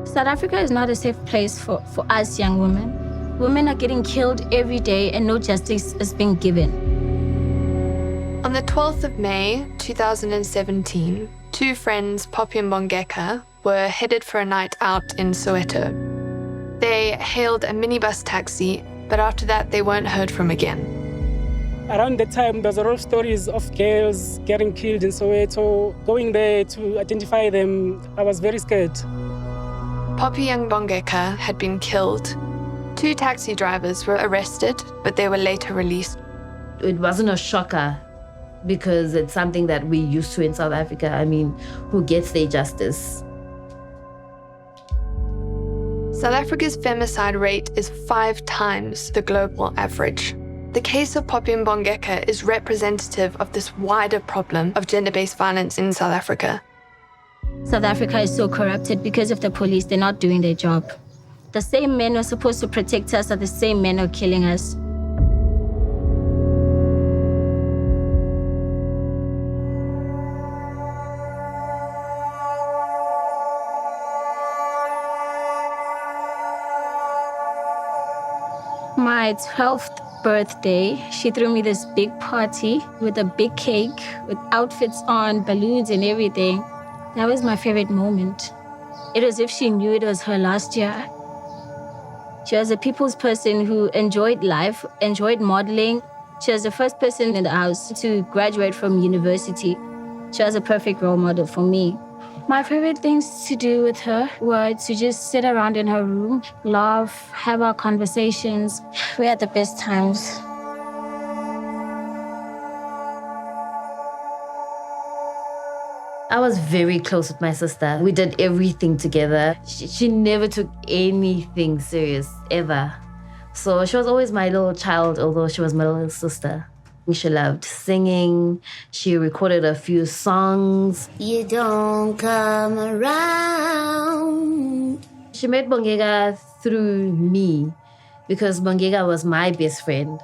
South Africa is not a safe place for us young women. Women are getting killed every day and no justice is being given. On the 12th of May, 2017, two friends, Popi and Bongeka, were headed for a night out in Soweto. They hailed a minibus taxi, but after that they weren't heard from again. Around that time, there was a lot of stories of girls getting killed in Soweto. Going there to identify them, I was very scared. Popi and Bongeka had been killed. Two taxi drivers were arrested, but they were later released. It wasn't a shocker because it's something that we're used to in South Africa. I mean, who gets their justice? South Africa's femicide rate is 5 times the global average. The case of Popi and Bongeka is representative of this wider problem of gender-based violence in South Africa. South Africa is so corrupted because of the police. They're not doing their job. The same men who are supposed to protect us are the same men who are killing us. My 12th birthday, she threw me this big party with a big cake, with outfits on, balloons and everything. That was my favorite moment. It was as if she knew it was her last year. She was a people's person who enjoyed life, enjoyed modeling. She was the first person in the house to graduate from university. She was a perfect role model for me. My favorite things to do with her were to just sit around in her room, laugh, have our conversations. We had the best times. I was very close with my sister. We did everything together. She never took anything serious, ever. So she was always my little child, although she was my little sister. She loved singing. She recorded a few songs. You don't come around. She met Bongeka through me because Bongeka was my best friend.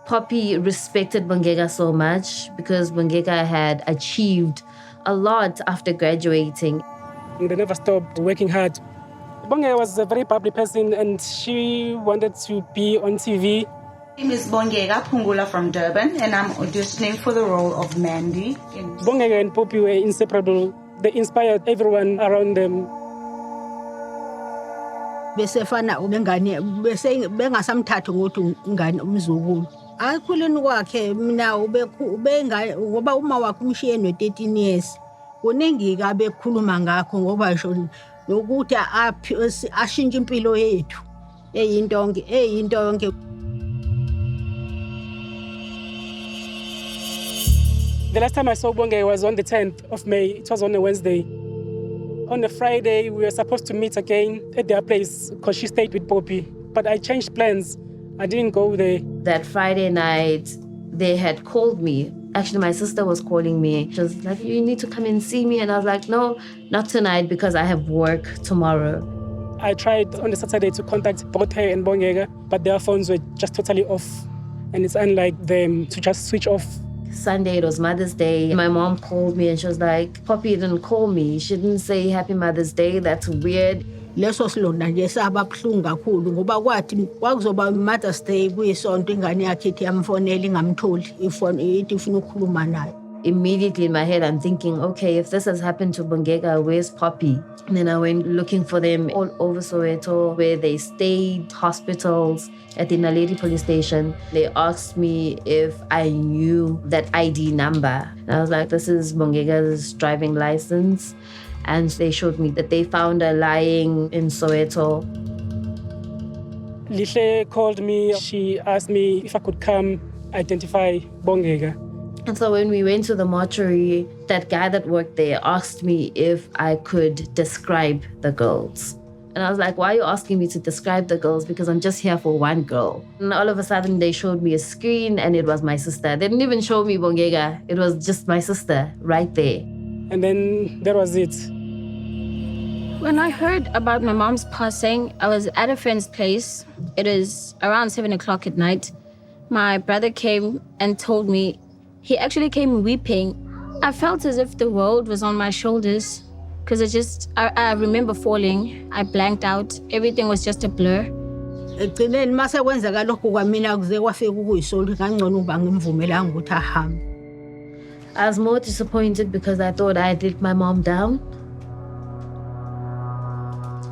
Popi respected Bongeka so much because Bongeka had achieved a lot after graduating. They never stopped working hard. Bongeka was a very bubbly person and she wanted to be on TV. My name is Bongeka Pungula from Durban and I'm auditioning for the role of Mandy. Bongeka and Popi were inseparable. They inspired everyone around them. Besefana ubengane bese bengasamthatha ngokuthi ngane umzukulu. Akhuleni kwakhe mina ubenga ngoba uma wakhe umshiye no13 years. Kuningi ka bekhuluma ngakho ngoba ngisho ukuthi ashintshe impilo yethu. Eyinto yonke. The last time I saw Bongeka was on the 10th of May. It was on a Wednesday. On a Friday, we were supposed to meet again at their place because she stayed with Popi. But I changed plans. I didn't go there. That Friday night, they had called me. Actually, my sister was calling me. She was like, you need to come and see me. And I was like, no, not tonight because I have work tomorrow. I tried on the Saturday to contact both her and Bongeka, but their phones were just totally off. And it's unlike them to just switch off. Sunday, it was Mother's Day. My mom called me and she was like, Popi didn't call me. She didn't say Happy Mother's Day. That's weird. Leso silonda nje sababuhlungu kakhulu ngoba kwathi kwakuzoba Mother's Day kuyisonto ingane yakhe ithi yamfonela ingamtholi ifoni ithi ufuna ukukhuluma naye. Immediately in my head, I'm thinking, okay, if this has happened to Bongeka, where's Popi? And then I went looking for them all over Soweto, where they stayed, hospitals, at the Naledi police station. They asked me if I knew that ID number. And I was like, this is Bongeka's driving license. And they showed me that they found her lying in Soweto. Lihle called me. She asked me if I could come identify Bongeka. And so when we went to the mortuary, that guy that worked there asked me if I could describe the girls. And I was like, why are you asking me to describe the girls? Because I'm just here for one girl. And all of a sudden, they showed me a screen and it was my sister. They didn't even show me Bongeka. It was just my sister right there. And then that was it. When I heard about my mom's passing, I was at a friend's place. It was around 7 o'clock at night. My brother came and told me. He actually came weeping. I felt as if the world was on my shoulders. because I remember falling. I blanked out. Everything was just a blur. Ekugcineni mase kwenzeka lokhu kwamina kuze kwafika ukuyisoli kangcono uba ngimvumelanga ukuthi ahambe. I was more disappointed because I thought I had let my mom down.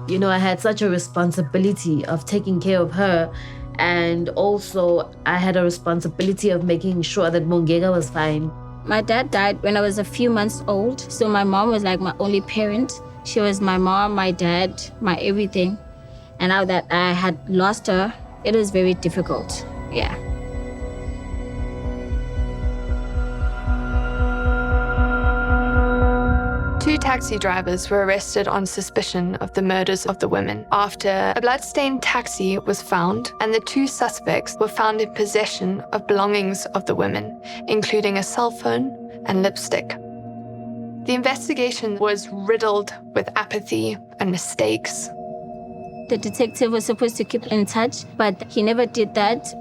You know, I had such a responsibility of taking care of her, and also I had a responsibility of making sure that Bongeka was fine. My dad died when I was a few months old, so my mom was like my only parent. She was my mom, my dad, my everything. And now that I had lost her, it was very difficult. Yeah. Two taxi drivers were arrested on suspicion of the murders of the women after a bloodstained taxi was found, and the two suspects were found in possession of belongings of the women, including a cell phone and lipstick. The investigation was riddled with apathy and mistakes. The detective was supposed to keep in touch, but he never did that.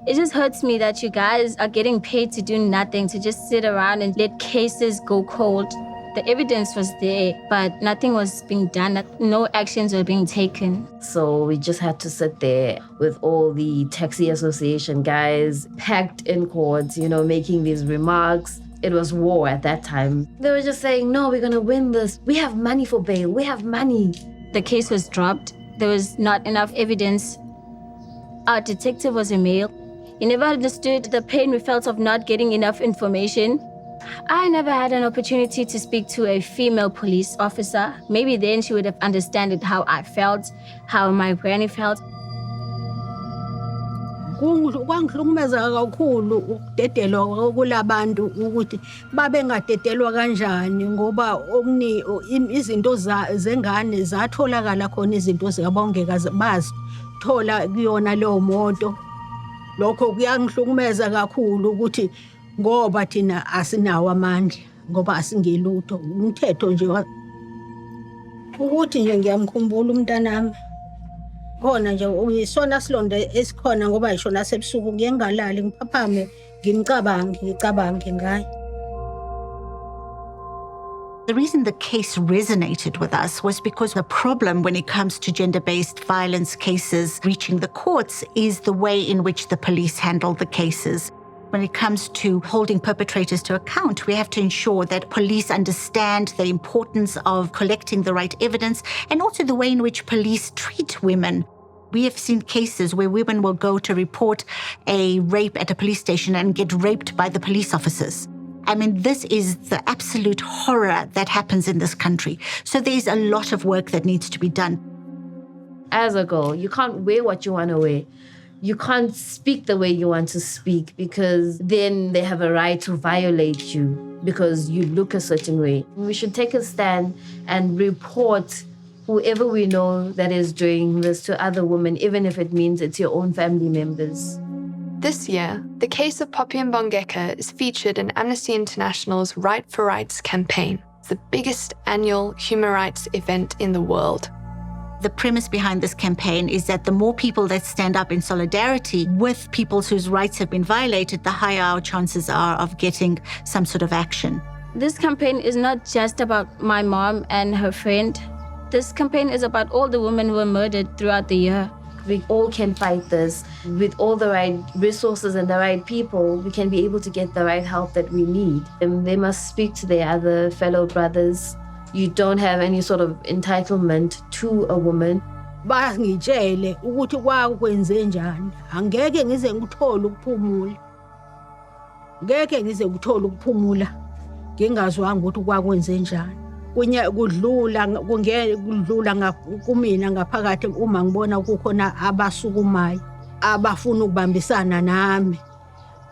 It just hurts me that you guys are getting paid to do nothing, to just sit around and let cases go cold. The evidence was there, but nothing was being done. No actions were being taken. So we just had to sit there with all the taxi association guys packed in court, you know, making these remarks. It was war at that time. They were just saying, no, we're going to win this. We have money for bail. We have money. The case was dropped. There was not enough evidence. Our detective was a male. He never understood the pain we felt of not getting enough information. I never had an opportunity to speak to a female police officer. Maybe then she would have understood how I felt, how my granny felt. Kwangihlukumeza kakhulu ukudedelwa kulabantu ukuthi babengadedelwa kanjani ngoba izinto zengane zatholakala khona izinto zikaBongeka bazithola kuyona leyo moto. Lokho kuyangihlukumeza kakhulu ukuthi ngoba thina asinawo amandla ngoba asingelutho umthetho nje ukuthi nje ngiyamkhumbula umntanami khona nje uyisona silonda esikhona ngoba yishona sebusuku ngiyengalali ngiphaphame ngicabange ngayo. The reason the case resonated with us was because the problem when it comes to gender-based violence cases reaching the courts is the way in which the police handle the cases. When it comes to holding perpetrators to account, we have to ensure that police understand the importance of collecting the right evidence and also the way in which police treat women. We have seen cases where women will go to report a rape at a police station and get raped by the police officers. I mean, this is the absolute horror that happens in this country. So there's a lot of work that needs to be done. As a girl, you can't wear what you want to wear. You can't speak the way you want to speak because then they have a right to violate you because you look a certain way. We should take a stand and report whoever we know that is doing this to other women, even if it means it's your own family members. This year, the case of Popi and Bongeka is featured in Amnesty International's Right for Rights campaign, the biggest annual human rights event in the world. The premise behind this campaign is that the more people that stand up in solidarity with people whose rights have been violated, the higher our chances are of getting some sort of action. This campaign is not just about my mom and her friend. This campaign is about all the women who were murdered throughout the year. We all can fight this. With all the right resources and the right people, we can be able to get the right help that we need. And they must speak to their other fellow brothers. You don't have any sort of entitlement to a woman. Bangitshele ukuthi kwakwenze njani. Angeke ngize ngithole ukuphumula. Ngeke ngize ngithole ukuphumula. Ngingazwanga ukuthi kwakwenze njani. Kudlula kumina ngaphakathi uma ngibona kukhona abasukumayo abafuna ukubambisana nami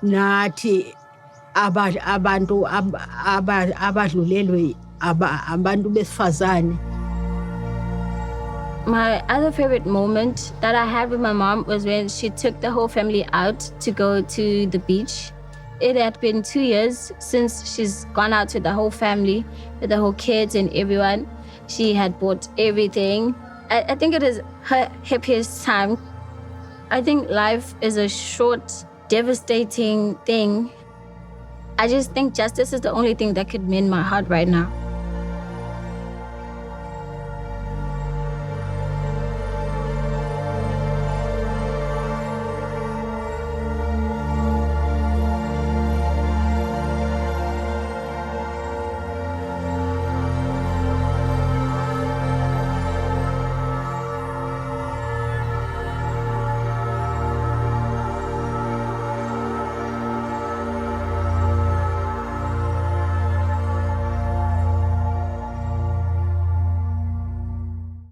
nathi abantu abadlulelwe abantu besifazane. My other favorite moment that I had with my mom was when she took the whole family out to go to the beach. It had been 2 years since she's gone out with the whole family, with the whole kids and everyone. She had bought everything. I think it is her happiest time. I think life is a short, devastating thing. I just think justice is the only thing that could mend my heart right now.